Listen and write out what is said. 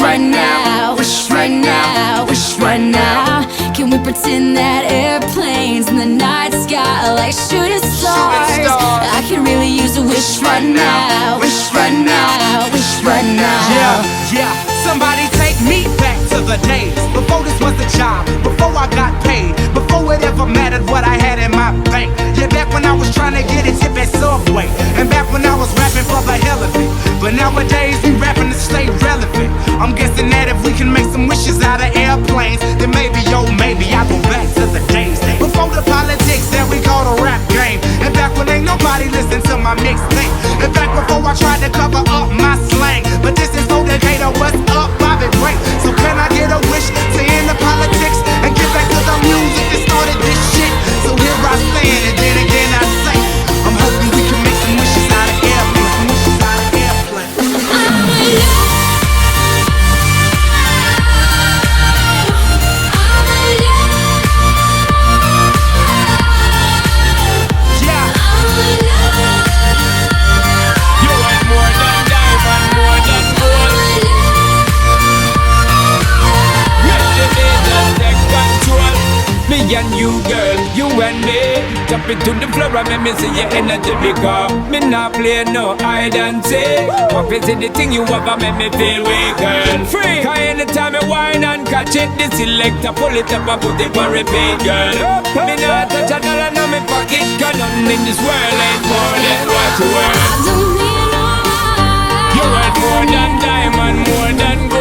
right now, wish right now, wish right now. Can we pretend that airplanes in the night sky are like shooting stars? I can really use a wish right now, wish right now, wish right now. Yeah, somebody take me back to the days before this was a job, before I got paid, before it ever mattered what I had in my bank. Yeah, back when I was trying to get a tip at Subway, and back when I was rapping for the hell of it. But nowadays we rapping to stay relevant. I'm guessing that if we can make some wishes out of airplanes, then maybe, oh maybe I'll go back to the days before the politics that we call the rap game, and back when ain't nobody listen to my mixtape, and back before I tried to cover up my slang. But this is no Decatur, what's up, Bobby Ray? So can I get a wish to end the politics and get back to the music that started this shit? So here I stand, and then again I say, I'm hoping we can make some wishes out of airplanes, wishes out of airplanes. Me and you, girl, you and me, jump into the floor and make me see your energy because me not play no hide and seek. What is it the thing you ever make me feel weak, girl? Free, cause anytime you whine and catch it, the selector pull it up and put it on repeat, girl. Me not touch a dollar in my pocket, cause nothing in this world ain't more than what you worth. I don't need no life. You worth more than diamond, more than gold.